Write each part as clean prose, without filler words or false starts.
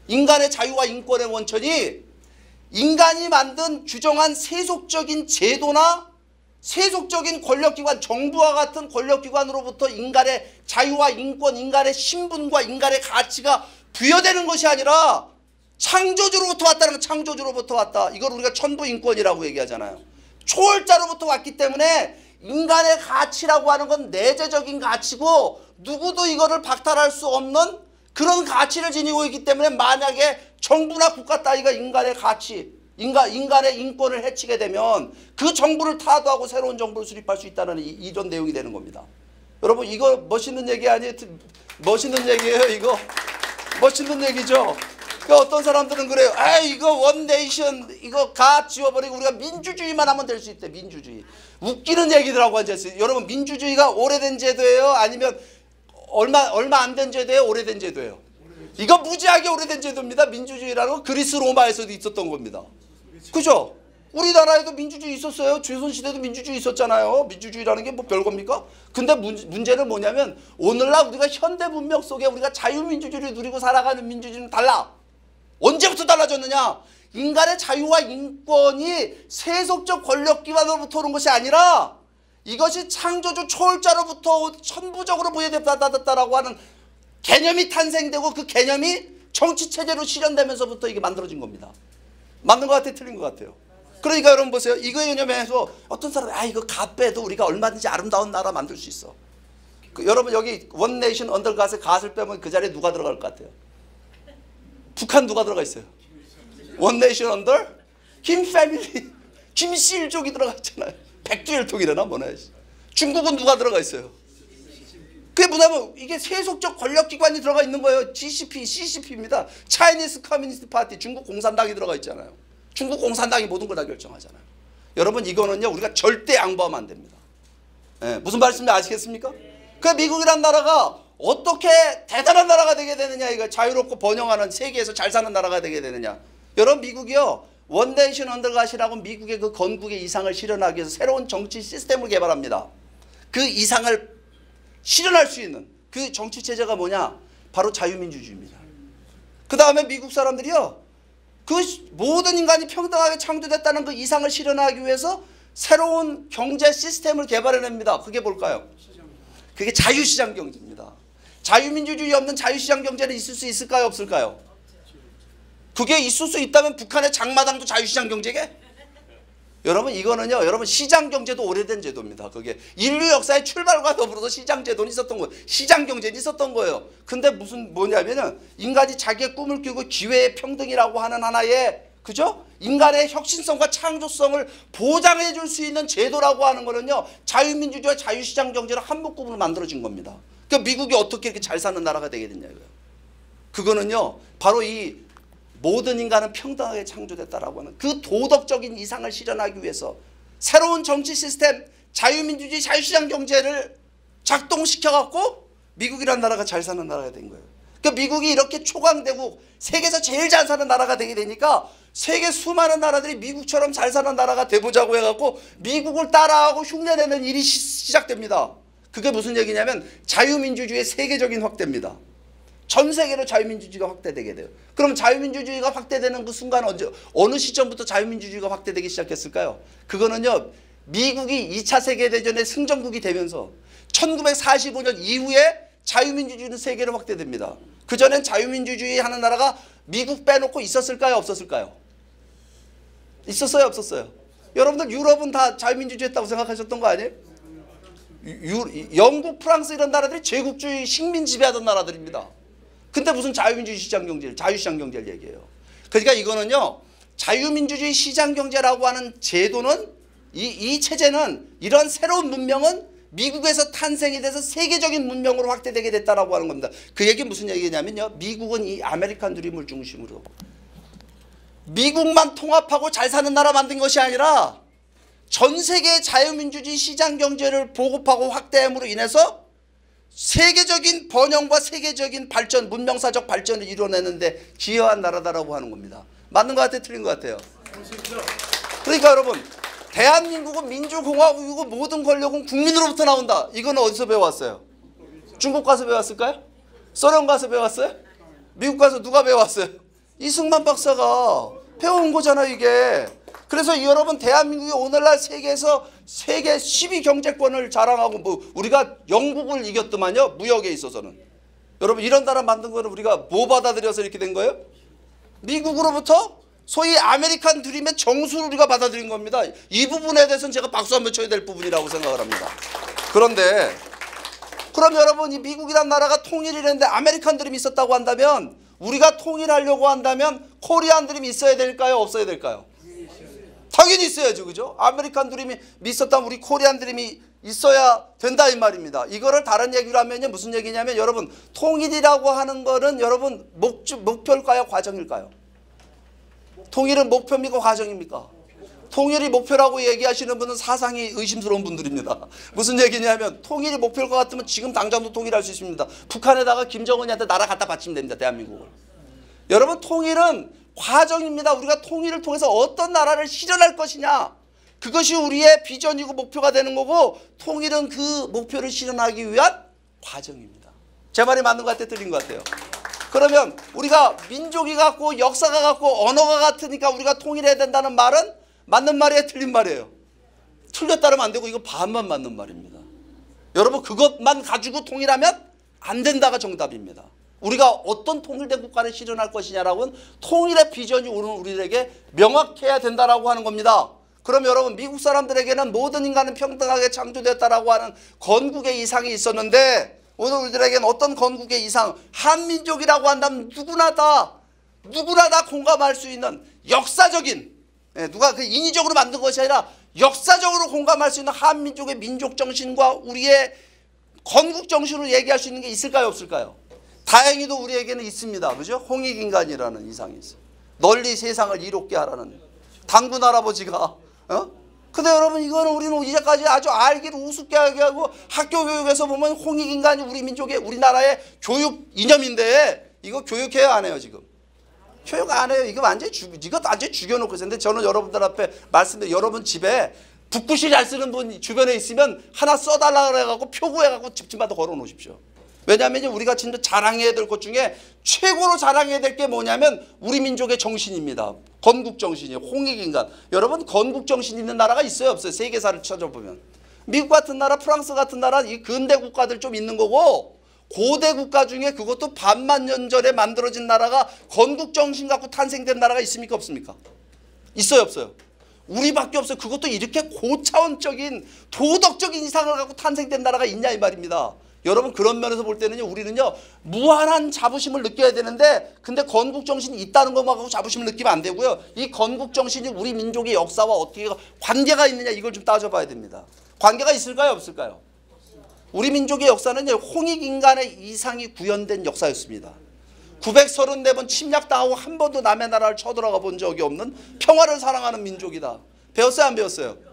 인간의 자유와 인권의 원천이 인간이 만든 규정한 세속적인 제도나 세속적인 권력기관, 정부와 같은 권력기관으로부터 인간의 자유와 인권, 인간의 신분과 인간의 가치가 부여되는 것이 아니라 창조주로부터 왔다는 건 창조주로부터 왔다. 이걸 우리가 천부인권이라고 얘기하잖아요. 초월자로부터 왔기 때문에 인간의 가치라고 하는 건 내재적인 가치고 누구도 이거를 박탈할 수 없는 그런 가치를 지니고 있기 때문에 만약에 정부나 국가 따위가 인간의 가치, 인간의 인권을 해치게 되면 그 정부를 타도하고 새로운 정부를 수립할 수 있다는 이런 내용이 되는 겁니다. 여러분 이거 멋있는 얘기 아니에요? 멋있는 얘기예요 이거. 멋있는 얘기죠. 그러니까 어떤 사람들은 그래요. 에이 이거 원 네이션 이거 가 지워버리고 우리가 민주주의만 하면 될 수 있대. 민주주의. 웃기는 얘기들하고 앉아있어요. 여러분 민주주의가 오래된 제도예요? 아니면 얼마 안 된 제도예요? 오래된 제도예요? 이거 무지하게 오래된 제도입니다. 민주주의라는 건 그리스 로마에서도 있었던 겁니다. 그죠? 우리나라에도 민주주의 있었어요. 조선시대도 민주주의 있었잖아요. 민주주의라는 게 뭐 별겁니까? 근데 문제는 뭐냐면 오늘날 우리가 현대 문명 속에 우리가 자유민주주의를 누리고 살아가는 민주주의는 달라. 언제부터 달라졌느냐? 인간의 자유와 인권이 세속적 권력기관으로부터 오는 것이 아니라 이것이 창조주 초월자로부터 천부적으로 부여됐다라고 하는 개념이 탄생되고 그 개념이 정치체제로 실현되면서부터 이게 만들어진 겁니다. 맞는 것 같아요? 틀린 것 같아요? 그러니까 여러분 보세요. 이거 개념에서 어떤 사람이 이거 가 빼도 우리가 얼마든지 아름다운 나라 만들 수 있어. 여러분 여기 원 네이션 언더 갓에 갓을 빼면 그 자리에 누가 들어갈 것 같아요? 북한 누가 들어가 있어요? 원 네이션 언더? 김 패밀리 김씨일족이 들어가 있잖아요. 백두혈통이라나 뭐나. 중국은 누가 들어가 있어요? 그게 뭐냐면 이게 세속적 권력기관이 들어가 있는 거예요. GCP, CCP입니다. 차이니스 커뮤니스트 파티, 중국 공산당이 들어가 있잖아요. 중국 공산당이 모든 걸 다 결정하잖아요. 여러분 이거는요 우리가 절대 양보하면 안 됩니다. 무슨 말씀인지 아시겠습니까? 그 미국이란 나라가 어떻게 대단한 나라가 되게 되느냐, 이거 자유롭고 번영하는 세계에서 잘 사는 나라가 되게 되느냐. 여러분 미국이요 원 네이션 언더 갓이라고 미국의 그 건국의 이상을 실현하기 위해서 새로운 정치 시스템을 개발합니다. 그 이상을 실현할 수 있는 그 정치 체제가 뭐냐? 바로 자유민주주의입니다. 그 다음에 미국 사람들이요 그 모든 인간이 평등하게 창조됐다는 그 이상을 실현하기 위해서 새로운 경제 시스템을 개발해냅니다. 그게 뭘까요? 그게 자유시장 경제입니다. 자유민주주의 없는 자유시장 경제는 있을 수 있을까요? 없을까요? 그게 있을 수 있다면 북한의 장마당도 자유시장 경제게? 여러분 이거는요 여러분 시장경제도 오래된 제도입니다. 그게 인류 역사의 출발과 더불어서 시장제도는 있었던 거예요. 시장경제는 있었던 거예요. 근데 뭐냐면은 인간이 자기의 꿈을 끼고 기회의 평등이라고 하는 하나의 그죠? 인간의 혁신성과 창조성을 보장해 줄 수 있는 제도라고 하는 거는요 자유민주주의와 자유시장경제를 한 묶음으로 만들어진 겁니다. 그러니까 미국이 어떻게 이렇게 잘 사는 나라가 되게 됐냐고요. 그거는요 바로 이 모든 인간은 평등하게 창조됐다라고 하는 그 도덕적인 이상을 실현하기 위해서 새로운 정치 시스템, 자유민주주의, 자유시장 경제를 작동시켜갖고 미국이라는 나라가 잘 사는 나라가 된 거예요. 그러니까 미국이 이렇게 초강되고 세계에서 제일 잘 사는 나라가 되게 되니까 세계 수많은 나라들이 미국처럼 잘 사는 나라가 돼보자고 해갖고 미국을 따라하고 흉내내는 일이 시작됩니다. 그게 무슨 얘기냐면 자유민주주의의 세계적인 확대입니다. 전 세계로 자유민주주의가 확대되게 돼요. 그럼 자유민주주의가 확대되는 그 순간 어느 시점부터 자유민주주의가 확대되기 시작했을까요? 그거는요 미국이 2차 세계대전의 승전국이 되면서 1945년 이후에 자유민주주의는 세계로 확대됩니다. 그전엔 자유민주주의 하는 나라가 미국 빼놓고 있었을까요? 없었을까요? 있었어요? 없었어요? 여러분들 유럽은 다 자유민주주의 했다고 생각하셨던 거 아니에요? 영국, 프랑스 이런 나라들이 제국주의 식민 지배하던 나라들입니다. 근데 무슨 자유민주주의 시장경제를 자유시장 경제를 얘기해요. 그러니까 이거는요 자유민주주의 시장경제라고 하는 제도는 이 체제는 이런 새로운 문명은 미국에서 탄생이 돼서 세계적인 문명으로 확대되게 됐다라고 하는 겁니다. 그 얘기 무슨 얘기냐면요 미국은 이 아메리칸 드림을 중심으로 미국만 통합하고 잘 사는 나라 만든 것이 아니라 전 세계의 자유민주주의 시장경제를 보급하고 확대함으로 인해서 세계적인 번영과 세계적인 발전, 문명사적 발전을 이뤄내는데 기여한 나라다라고 하는 겁니다. 맞는 것 같아요? 틀린 것 같아요? 그러니까 여러분 대한민국은 민주공화국이고 모든 권력은 국민으로부터 나온다. 이거는 어디서 배워왔어요? 중국 가서 배웠을까요? 소련 가서 배웠어요? 미국 가서 누가 배웠어요? 이승만 박사가 배워온 거잖아요, 이게. 그래서 여러분 대한민국이 오늘날 세계에서 세계 10위 경제권을 자랑하고 뭐 우리가 영국을 이겼더만요, 무역에 있어서는. 여러분 이런 나라 만든 거는 우리가 뭐 받아들여서 이렇게 된 거예요? 미국으로부터 소위 아메리칸 드림의 정수를 우리가 받아들인 겁니다. 이 부분에 대해서는 제가 박수 한번 쳐야 될 부분이라고 생각을 합니다. 그런데 그럼 여러분 이 미국이란 나라가 통일이랬는데 아메리칸 드림이 있었다고 한다면 우리가 통일하려고 한다면 코리안 드림이 있어야 될까요? 없어야 될까요? 당연히 있어야죠. 그죠? 아메리칸 드림이 있었다면 우리 코리안 드림이 있어야 된다 이 말입니다. 이거를 다른 얘기로 하면요, 무슨 얘기냐면 여러분 통일이라고 하는 거는 여러분 목표일까요? 과정일까요? 통일은 목표입니까? 과정입니까? 통일이 목표라고 얘기하시는 분은 사상이 의심스러운 분들입니다. 무슨 얘기냐면 통일이 목표일 것 같으면 지금 당장도 통일할 수 있습니다. 북한에다가 김정은이한테 나라 갖다 바치면 됩니다. 대한민국을. 여러분 통일은 과정입니다. 우리가 통일을 통해서 어떤 나라를 실현할 것이냐, 그것이 우리의 비전이고 목표가 되는 거고, 통일은 그 목표를 실현하기 위한 과정입니다. 제 말이 맞는 것 같아요? 틀린 것 같아요? 그러면 우리가 민족이 같고 역사가 같고 언어가 같으니까 우리가 통일해야 된다는 말은 맞는 말이에요? 틀린 말이에요? 틀렸다면 안 되고 이거 반만 맞는 말입니다. 여러분 그것만 가지고 통일하면 안 된다가 정답입니다. 우리가 어떤 통일된 국가를 실현할 것이냐라고는 통일의 비전이 오늘 우리에게 명확해야 된다라고 하는 겁니다. 그럼 여러분 미국 사람들에게는 모든 인간은 평등하게 창조됐다라고 하는 건국의 이상이 있었는데 오늘 우리들에게는 어떤 건국의 이상, 한민족이라고 한다면 누구나 다 공감할 수 있는 역사적인, 누가 그 인위적으로 만든 것이 아니라 역사적으로 공감할 수 있는 한민족의 민족 정신과 우리의 건국 정신으로 얘기할 수 있는 게 있을까요, 없을까요? 다행히도 우리에게는 있습니다. 그죠? 홍익인간이라는 이상이 있어요. 널리 세상을 이롭게 하라는 당군 할아버지가. 근데 여러분 이거는 우리는 이제까지 아주 알기를 우습게 하게 하고 학교 교육에서 보면 홍익인간이 우리 민족의 우리나라의 교육 이념인데 이거 교육해야 안 해요 지금. 교육 안 해요. 이거 완전히 죽여놓고 있었는데 저는 여러분들 앞에 말씀드려, 여러분 집에 붓글씨 잘 쓰는 분 주변에 있으면 하나 써달라 그래갖고 표구해갖고 집집마다 걸어놓으십시오. 왜냐하면 우리가 진짜 자랑해야 될 것 중에 최고로 자랑해야 될 게 뭐냐면 우리 민족의 정신입니다. 건국 정신이에요. 홍익인간. 여러분 건국 정신 있는 나라가 있어요, 없어요? 세계사를 찾아보면 미국 같은 나라, 프랑스 같은 나라, 이 근대 국가들 좀 있는 거고, 고대 국가 중에 그것도 반만 년 전에 만들어진 나라가 건국 정신 갖고 탄생된 나라가 있습니까, 없습니까? 있어요, 없어요? 우리밖에 없어요. 그것도 이렇게 고차원적인 도덕적인 이상을 갖고 탄생된 나라가 있냐 이 말입니다. 여러분 그런 면에서 볼 때는요, 우리는요 무한한 자부심을 느껴야 되는데, 근데 건국정신이 있다는 것만 갖고 자부심을 느끼면 안 되고요, 이 건국정신이 우리 민족의 역사와 어떻게 관계가 있느냐 이걸 좀 따져봐야 됩니다. 관계가 있을까요, 없을까요? 우리 민족의 역사는요 홍익인간의 이상이 구현된 역사였습니다. 934번 침략당하고 한 번도 남의 나라를 쳐들어가 본 적이 없는 평화를 사랑하는 민족이다. 배웠어요, 안 배웠어요?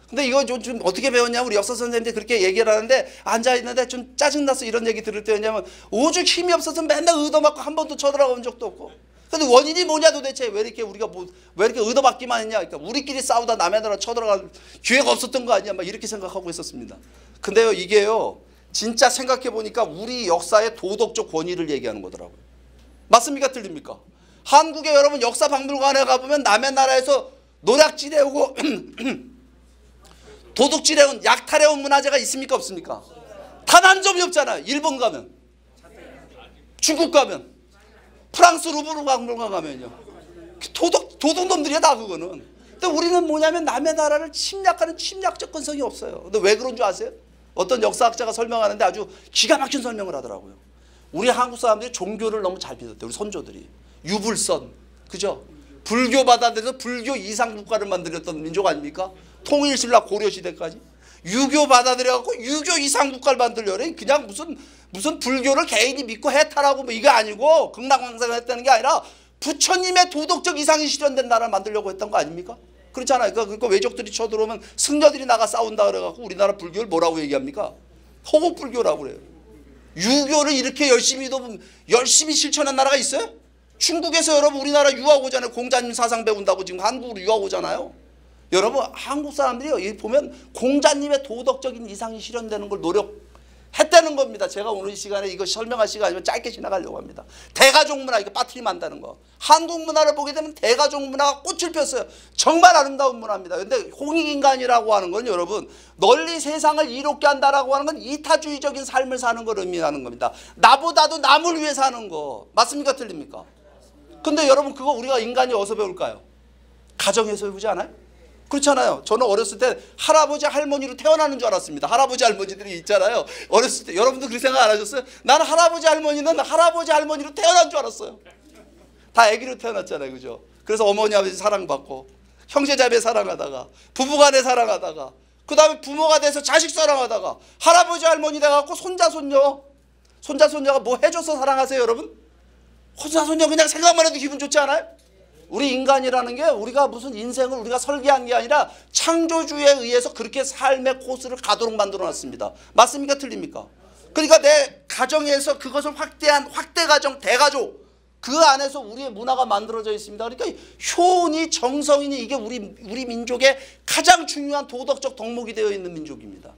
근데 이거 좀 어떻게 배웠냐, 우리 역사 선생님들이 그렇게 얘기를 하는데 앉아있는데 좀 짜증나서 이런 얘기 들을 때 왜냐면 오죽 힘이 없어서 맨날 의도맞고 한 번도 쳐들어가 본 적도 없고, 근데 원인이 뭐냐 도대체, 왜 이렇게 우리가 왜 이렇게 의도받기만 했냐, 그러니까 우리끼리 싸우다 남의 나라 쳐들어갈 기회가 없었던 거 아니야, 막 이렇게 생각하고 있었습니다. 근데요 이게요 진짜 생각해 보니까 우리 역사의 도덕적 권위를 얘기하는 거더라고요. 맞습니까, 틀립니까? 한국에 여러분 역사 박물관에 가보면 남의 나라에서 노략질해오고 도둑질해온, 약탈해온 문화재가 있습니까, 없습니까? 단 한 점이 없잖아요. 일본 가면, 중국 가면, 프랑스 루브르 박물관 가면요, 도둑놈들이야 다 그거는. 근데 우리는 뭐냐면 남의 나라를 침략하는 침략 접근성이 없어요. 근데 왜 그런 줄 아세요? 어떤 역사학자가 설명하는데 아주 기가 막힌 설명을 하더라고요. 우리 한국 사람들이 종교를 너무 잘 믿었대요. 우리 선조들이 유불선, 그죠? 불교 받아들여서 불교 이상 국가를 만들었던 민족 아닙니까? 통일신라 고려시대까지 유교 받아들여갖고 유교 이상 국가를 만들려래. 그냥 무슨 불교를 개인이 믿고 해탈하고 뭐 이게 아니고 극락왕상을 했다는 게 아니라 부처님의 도덕적 이상이 실현된 나라를 만들려고 했던 거 아닙니까? 그렇잖아요. 그러니까 외적들이 쳐들어오면 승려들이 나가 싸운다 그래갖고 우리나라 불교를 뭐라고 얘기합니까? 허곡불교라고 그래요. 유교를 이렇게 열심히 실천한 나라가 있어요? 중국에서 여러분 우리나라 유학 오잖아요. 공자님 사상 배운다고 지금 한국으로 유학 오잖아요. 여러분 한국 사람들이 보면 공자님의 도덕적인 이상이 실현되는 걸 노력했다는 있다는 겁니다. 제가 오늘 이 시간에 이거 설명할 시간이면 짧게 지나가려고 합니다. 대가족 문화, 이거 빠뜨리면 안다는 거. 한국 문화를 보게 되면 대가족 문화가 꽃을 폈어요. 정말 아름다운 문화입니다. 근데 홍익인간이라고 하는 건 여러분, 널리 세상을 이롭게 한다라고 하는 건 이타주의적인 삶을 사는 걸 의미하는 겁니다. 나보다도 남을 위해 사는 거. 맞습니까? 틀립니까? 근데 여러분, 그거 우리가 인간이 어디서 배울까요? 가정에서 배우지 않아요? 그렇잖아요. 저는 어렸을 때 할아버지 할머니로 태어나는 줄 알았습니다. 할아버지 할머니들이 있잖아요. 어렸을 때 여러분도 그렇게 생각 안 하셨어요? 나는 할아버지 할머니로 태어난 줄 알았어요. 다 아기로 태어났잖아요. 그죠? 그래서 어머니 아버지 사랑받고 형제자매 사랑하다가 부부간에 사랑하다가 그 다음에 부모가 돼서 자식 사랑하다가 할아버지 할머니 돼갖고 손자 손녀가 뭐 해줘서 사랑하세요 여러분? 손자 손녀 그냥 생각만 해도 기분 좋지 않아요? 우리 인간이라는 게 우리가 무슨 인생을 우리가 설계한 게 아니라 창조주에 의해서 그렇게 삶의 코스를 가도록 만들어 놨습니다. 맞습니까? 틀립니까? 그러니까 내 가정에서 그것을 확대한 확대가정, 대가족, 그 안에서 우리의 문화가 만들어져 있습니다. 그러니까 효니, 정성이니 이게 우리 민족의 가장 중요한 도덕적 덕목이 되어 있는 민족입니다.